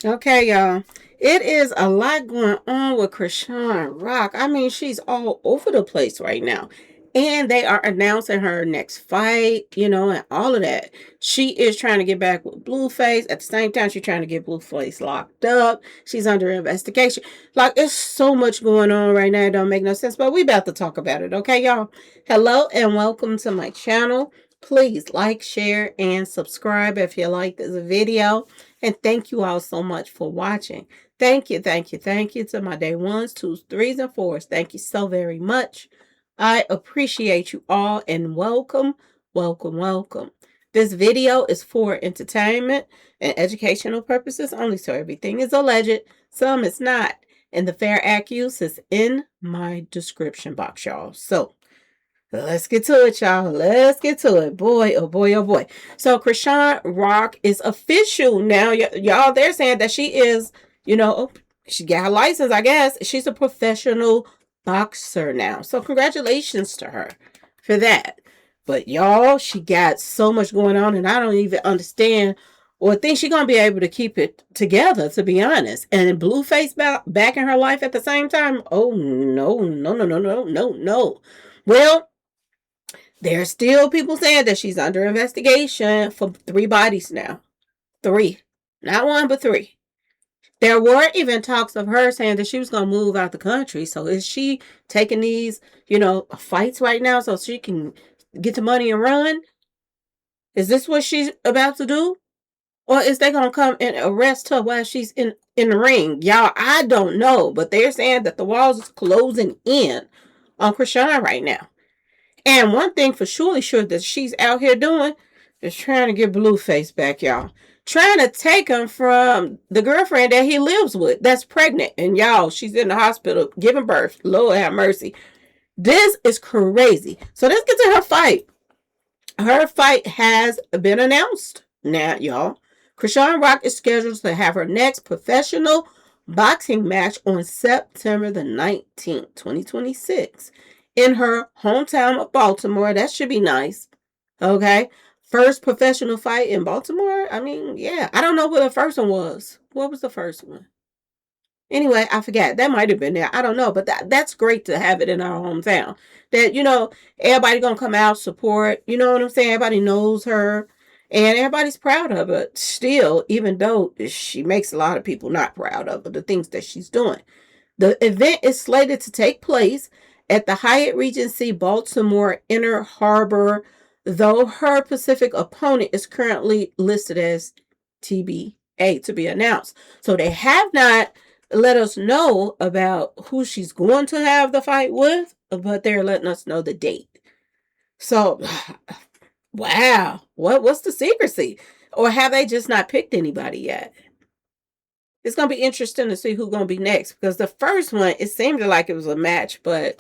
Okay, y'all. It is a lot going on with Chrisean Rock. I mean, she's all over the place right now. And they are announcing her next fight, and all of that. She is trying to get back with Blueface. At the same time, she's trying to get Blueface locked up. She's under investigation. Like, it's so much going on right now. It don't make no sense. But we about to talk about it, okay, y'all? Hello and welcome to my channel. Please like, share, and subscribe if you like this video. And thank you all so much for watching. Thank you, thank you, thank you to my day ones, twos, threes, and fours. Thank you so very much. I appreciate you all and welcome, welcome, welcome. This video is for entertainment and educational purposes only, so everything is alleged, some is not. And the fair accuse is in my description box, y'all. So let's get to it, y'all. Let's get to it. Boy, oh boy, oh boy. So Chrisean Rock is official now. Y'all, they're saying that she is, she got her license, I guess. She's a professional boxer now. So congratulations to her for that. But y'all, she got so much going on, and I don't even understand or think she's going to be able to keep it together, to be honest. And Blueface back in her life at the same time. Oh, no, no, no, no, no, no, no. Well, there's still people saying that she's under investigation for 3 bodies now. 3. Not 1, but 3. There were even talks of her saying that she was going to move out the country. So is she taking these, fights right now so she can get the money and run? Is this what she's about to do? Or is they going to come and arrest her while she's in the ring? Y'all, I don't know. But they're saying that the walls is closing in on Chrisean right now. And one thing for surely sure that she's out here doing is trying to get Blueface back, y'all. Trying to take him from the girlfriend that he lives with that's pregnant. And y'all, she's in the hospital giving birth. Lord have mercy. This is crazy. So let's get to her fight. Her fight has been announced now, y'all. Chrisean Rock is scheduled to have her next professional boxing match on September the 19th, 2026 in her hometown of Baltimore. That should be nice. Okay. First professional fight in Baltimore. I mean, yeah. I don't know what the first one was. What was the first one? Anyway, I forgot. That might have been there. I don't know. But that's great to have it in our hometown. That, everybody going to come out, support. You know what I'm saying? Everybody knows her. And everybody's proud of her still, even though she makes a lot of people not proud of her, the things that she's doing. The event is slated to take place at the Hyatt Regency Baltimore Inner Harbor, though her Pacific opponent is currently listed as TBA, to be announced. So they have not let us know about who she's going to have the fight with, but they're letting us know the date. So, wow, what's the secrecy? Or have they just not picked anybody yet? It's going to be interesting to see who's going to be next, because the first one, it seemed like it was a match, but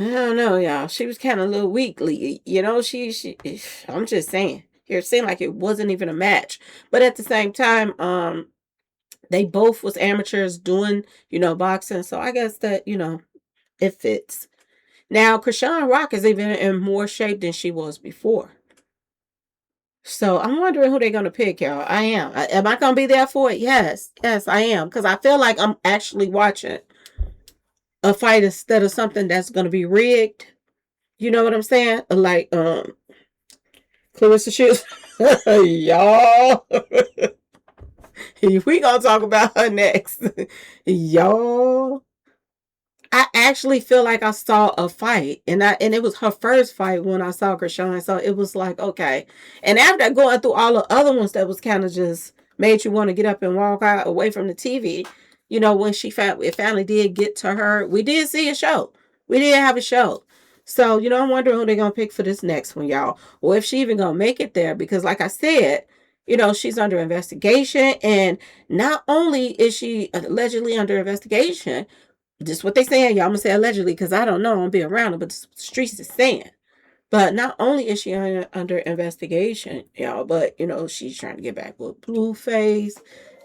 I don't know, y'all. She was kind of a little weakly. I'm just saying. It seemed like it wasn't even a match. But at the same time, they both was amateurs doing, boxing. So I guess that, it fits. Now, Chrisean Rock is even in more shape than she was before. So I'm wondering who they're going to pick, y'all. I am. Am I going to be there for it? Yes. Yes, I am. Because I feel like I'm actually watching a fight instead of something that's going to be rigged. You know what I'm saying? Like, Clarissa Shields. Y'all. We going to talk about her next. Y'all. I actually feel like I saw a fight, and it was her first fight when I saw Chrisean. So it was like, okay. And after going through all the other ones that was kind of just made you want to get up and walk out away from the TV, when it finally did get to her, we did see a show. We did have a show. So, I'm wondering who they're going to pick for this next one, y'all. Or if she even going to make it there. Because like I said, she's under investigation. And not only is she allegedly under investigation, just what they saying, y'all. I'm gonna say allegedly because I don't know. I'm gonna be around it, but the streets is saying. But not only is she under investigation, y'all, but she's trying to get back with Blueface.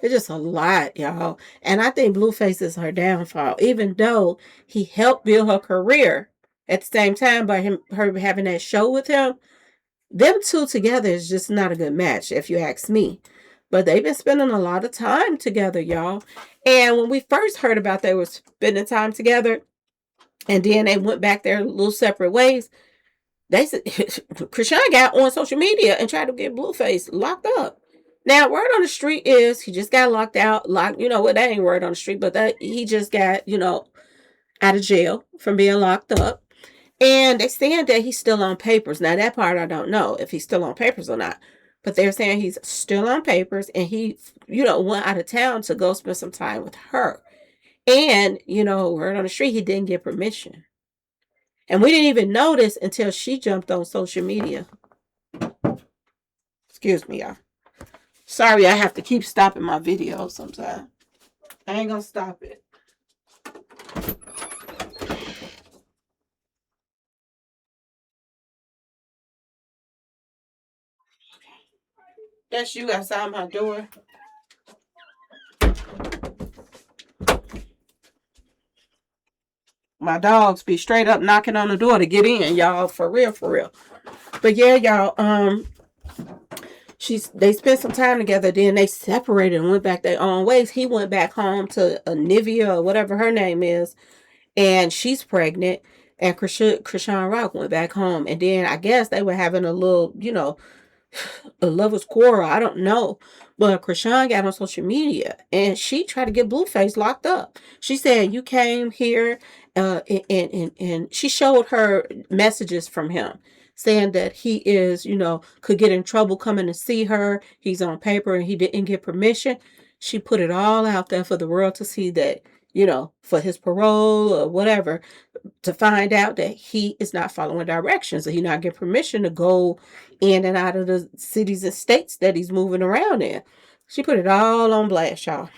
It's just a lot, y'all. And I think Blueface is her downfall, even though he helped build her career at the same time by her having that show with him. Them two together is just not a good match, if you ask me. But they've been spending a lot of time together, y'all. And when we first heard about they were spending time together, and then they went back their little separate ways, they said Chrisean got on social media and tried to get Blueface locked up. Now, word on the street is he just got locked out. Locked, you know what? That ain't word on the street, but that he just got, out of jail from being locked up. And they saying that he's still on papers. Now, that part I don't know if he's still on papers or not. But they're saying he's still on papers and he, went out of town to go spend some time with her. And, word on the street, he didn't get permission. And we didn't even notice until she jumped on social media. Excuse me, y'all. Sorry, I have to keep stopping my video sometimes. I ain't gonna stop it. That's you outside my door. My dogs be straight up knocking on the door to get in, y'all. For real, for real. But yeah, y'all, they spent some time together, then they separated and went back their own ways. He went back home to Nivea or whatever her name is, and she's pregnant. And Chrisean Rock went back home, and then I guess they were having a little, a lover's quarrel. I don't know. But Chrisean got on social media and she tried to get Blueface locked up. She said, "You came here," and she showed her messages from him saying that he is, could get in trouble coming to see her. He's on paper and he didn't get permission. She put it all out there for the world to see that, for his parole or whatever, to find out that he is not following directions, that he not get permission to go in and out of the cities and states that he's moving around in. She put it all on blast, y'all.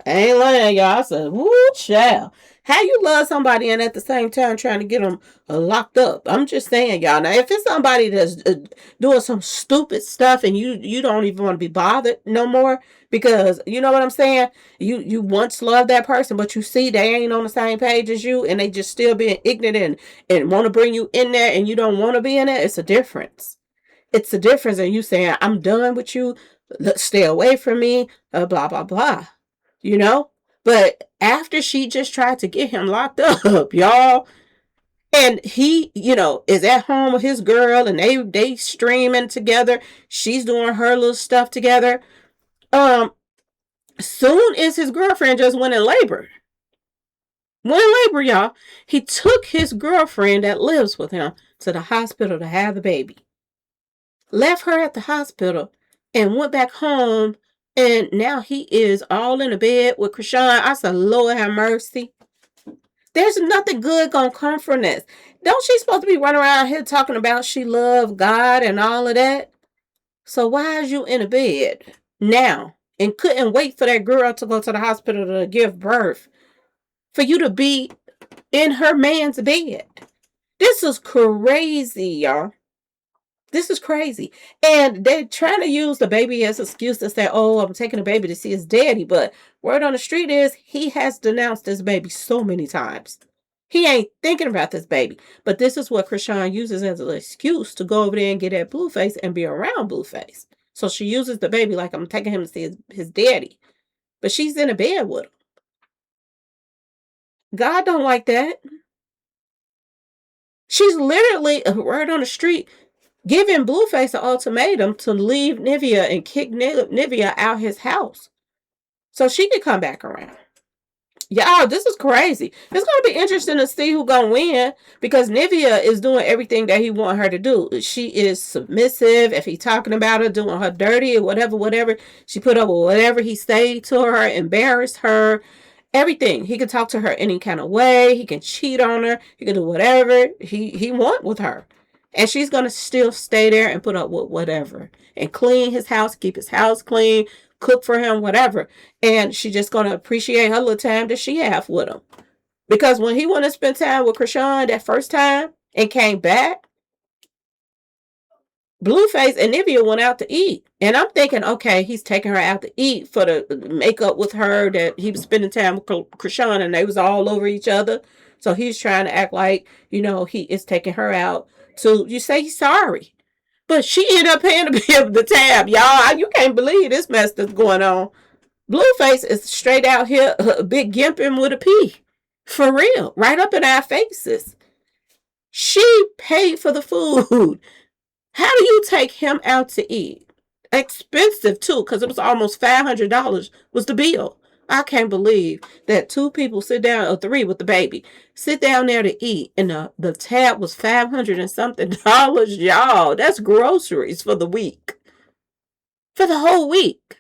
I ain't lying, y'all. I said, woo, child. How you love somebody and at the same time trying to get them locked up? I'm just saying, y'all. Now, if it's somebody that's doing some stupid stuff and you don't even want to be bothered no more because, you know what I'm saying? You once loved that person, but you see they ain't on the same page as you and they just still being ignorant and want to bring you in there and you don't want to be in there. It's a difference. It's a difference in you saying, I'm done with you. Let's stay away from me. Blah, blah, blah. But after she just tried to get him locked up, y'all, and he, is at home with his girl and they streaming together. She's doing her little stuff together. Soon as his girlfriend just went in labor. Went in labor, y'all. He took his girlfriend that lives with him to the hospital to have the baby. Left her at the hospital and went back home. And now he is all in the bed with Chrisean. I said, Lord have mercy. There's nothing good gonna come from this. Don't she supposed to be running around here talking about she loved God and all of that? So why is you in a bed now and couldn't wait for that girl to go to the hospital to give birth for you to be in her man's bed? This is crazy, y'all. This is crazy. And they're trying to use the baby as an excuse to say, oh, I'm taking the baby to see his daddy. But word on the street is he has denounced this baby so many times. He ain't thinking about this baby. But this is what Chrisean uses as an excuse to go over there and get at Blueface and be around Blueface. So she uses the baby like I'm taking him to see his daddy. But she's in a bed with him. God don't like that. She's literally, word on the street, giving Blueface an ultimatum to leave Nivea and kick Nivea out his house so she could come back around. Y'all, this is crazy. It's going to be interesting to see who's going to win because Nivea is doing everything that he want her to do. She is submissive. If he's talking about her, doing her dirty or whatever, she put up with whatever he say to her, embarrassed her, everything. He can talk to her any kind of way. He can cheat on her. He can do whatever he want with her. And she's going to still stay there and put up with whatever. And clean his house, keep his house clean, cook for him, whatever. And she's just going to appreciate her little time that she have with him. Because when he went to spend time with Chrisean that first time and came back, Blueface and Nivea went out to eat. And I'm thinking, okay, he's taking her out to eat for the makeup with her, that he was spending time with Chrisean and they was all over each other. So he's trying to act like, he is taking her out. So you say he's sorry. But she ended up paying the tab, y'all. You can't believe this mess that's going on. Blueface is straight out here, big gimping with a P. For real. Right up in our faces. She paid for the food. How do you take him out to eat? Expensive too, because it was almost $500 was the bill. I can't believe that two people sit down, or three with the baby, sit down there to eat, and the tab was 500 and something dollars, y'all. That's groceries for the week. For the whole week.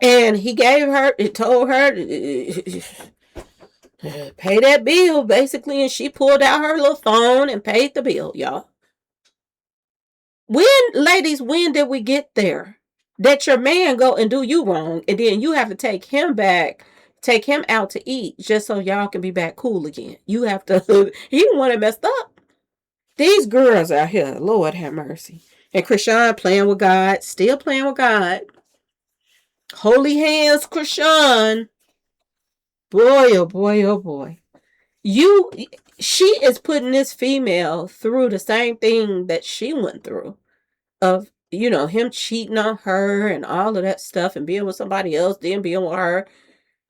And he told her, pay that bill, basically, and she pulled out her little phone and paid the bill, y'all. When did we get there? That your man go and do you wrong, and then you have to take him out to eat just so y'all can be back cool again. You have to, he the one that messed up. These girls out here, Lord have mercy. And Chrisean playing with God, still playing with God. Holy hands, Chrisean. Boy, oh boy, oh boy. She is putting this female through the same thing that she went through. Of, him cheating on her and all of that stuff and being with somebody else, then being with her.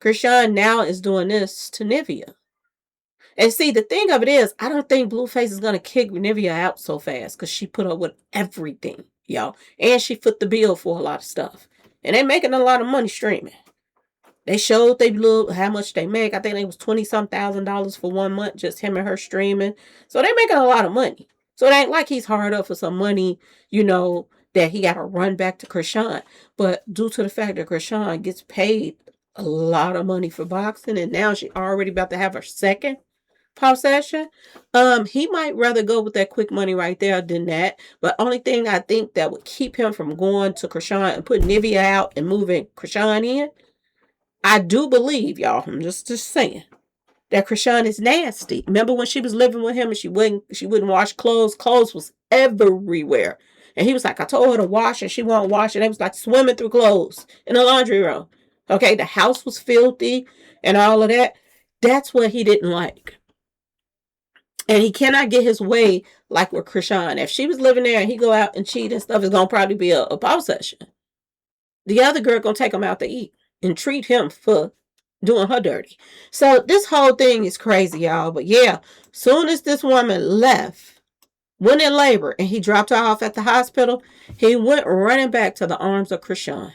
Chrisean now is doing this to Nivea. And see, the thing of it is, I don't think Blueface is going to kick Nivea out so fast because she put up with everything, y'all. And she foot the bill for a lot of stuff. And they making a lot of money streaming. They showed how much they make. I think it was $20-some thousand for 1 month, just him and her streaming. So they making a lot of money. So it ain't like he's hard up for some money, that he got to run back to Chrisean. But due to the fact that Chrisean gets paid a lot of money for boxing, and now she already about to have her second pop session, he might rather go with that quick money right there than that. But only thing I think that would keep him from going to Chrisean and putting Nivea out and moving Chrisean in, I do believe, y'all, I'm just saying, that Chrisean is nasty. Remember when she was living with him and she wouldn't wash clothes? Clothes was everywhere. And he was like, I told her to wash and she won't wash. And it was like swimming through clothes in the laundry room. Okay, the house was filthy and all of that. That's what he didn't like. And he cannot get his way like with Chrisean. If she was living there and he go out and cheat and stuff, it's going to probably be a pause session. The other girl going to take him out to eat and treat him for doing her dirty. So this whole thing is crazy, y'all. But yeah, soon as this woman went in labor, and he dropped her off at the hospital, he went running back to the arms of Chrisean.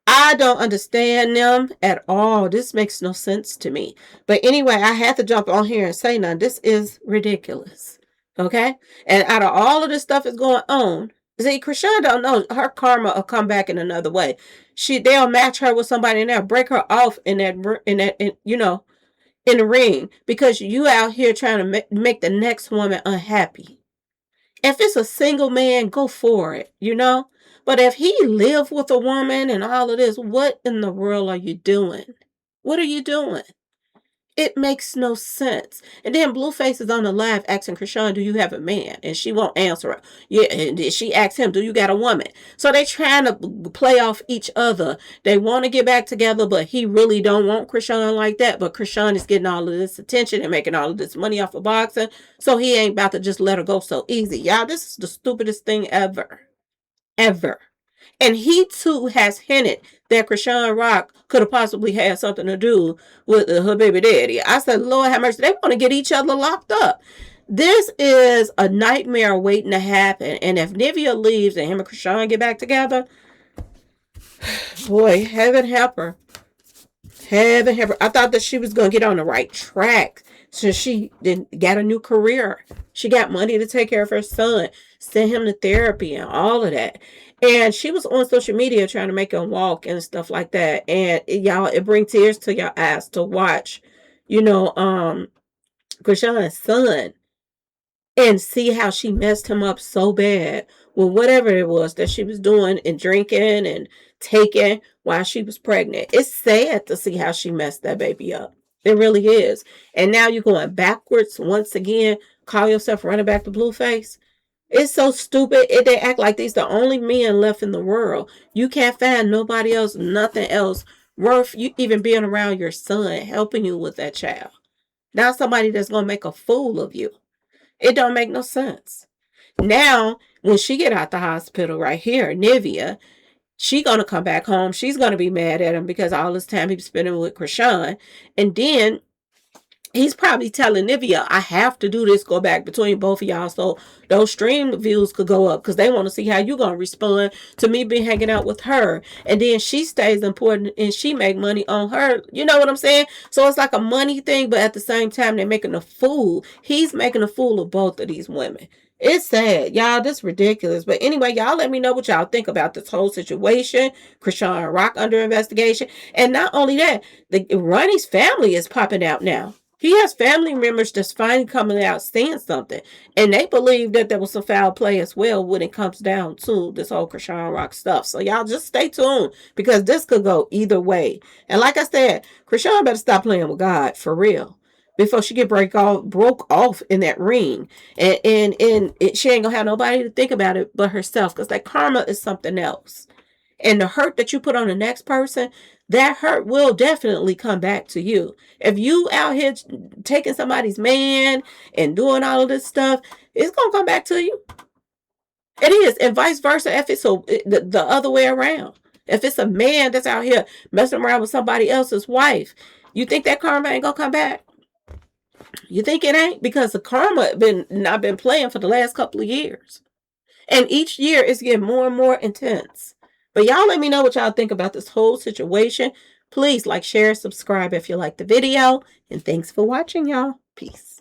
I don't understand them at all. This makes no sense to me. But anyway, I had to jump on here and say, now, this is ridiculous. Okay? And out of all of this stuff that's going on, see, Chrisean don't know her karma will come back in another way. They'll match her with somebody and they'll break her off in the ring because you out here trying to make the next woman unhappy. If it's a single man, go for it, But if he lived with a woman and all of this, what in the world are you doing? What are you doing? It makes no sense. And then Blueface is on the live asking Chrisean, do you have a man? And she won't answer her. Yeah, and she asks him, do you got a woman? So they trying to play off each other. They want to get back together, but he really don't want Chrisean like that. But Chrisean is getting all of this attention and making all of this money off of boxing. So he ain't about to just let her go so easy. Y'all, this is the stupidest thing ever. Ever. And he too has hinted that Chrisean Rock could have possibly had something to do with her baby daddy. I said, Lord have mercy, they want to get each other locked up. This is a nightmare waiting to happen. And if Nivea leaves and him and Chrisean get back together, boy, heaven help her. Heaven help her. I thought that she was going to get on the right track. So she got a new career. She got money to take care of her son, send him to therapy and all of that. And she was on social media trying to make him walk and stuff like that. And y'all, it brings tears to your eyes to watch, Chrisean's son and see how she messed him up so bad with whatever it was that she was doing and drinking and taking while she was pregnant. It's sad to see how she messed that baby up. It really is. And now you're going backwards once again, call yourself running back to Blueface. It's so stupid. They act like these the only men left in the world. You can't find nobody else, nothing else worth you even being around your son, helping you with that child. Now somebody that's going to make a fool of you. It don't make no sense. Now, when she get out the hospital right here, Nivea, she gonna come back home. She's gonna be mad at him because all this time he's spending with Chrisean. And then he's probably telling Nivea, I have to do this, go back between both of y'all so those stream views could go up because they want to see how you going to respond to me being hanging out with her. And then she stays important and she make money on her. You know what I'm saying? So it's like a money thing, but at the same time, they're making a fool. He's making a fool of both of these women. It's sad. Y'all, this is ridiculous. But anyway, y'all let me know what y'all think about this whole situation. Chrisean Rock under investigation. And not only that, Ronnie's family is popping out now. He has family members that's finally coming out saying something. And they believe that there was some foul play as well when it comes down to this whole Chrisean Rock stuff. So y'all just stay tuned because this could go either way. And like I said, Chrisean better stop playing with God for real before she get broke off in that ring. And she ain't gonna have nobody to think about it but herself because that karma is something else. And the hurt that you put on the next person, that hurt will definitely come back to you. If you out here taking somebody's man and doing all of this stuff, it's going to come back to you. It is. And vice versa if it's the other way around. If it's a man that's out here messing around with somebody else's wife, you think that karma ain't going to come back? You think it ain't? Because the karma not been playing for the last couple of years. And each year it's getting more and more intense. But y'all let me know what y'all think about this whole situation. Please like, share, subscribe if you like the video. And thanks for watching, y'all. Peace.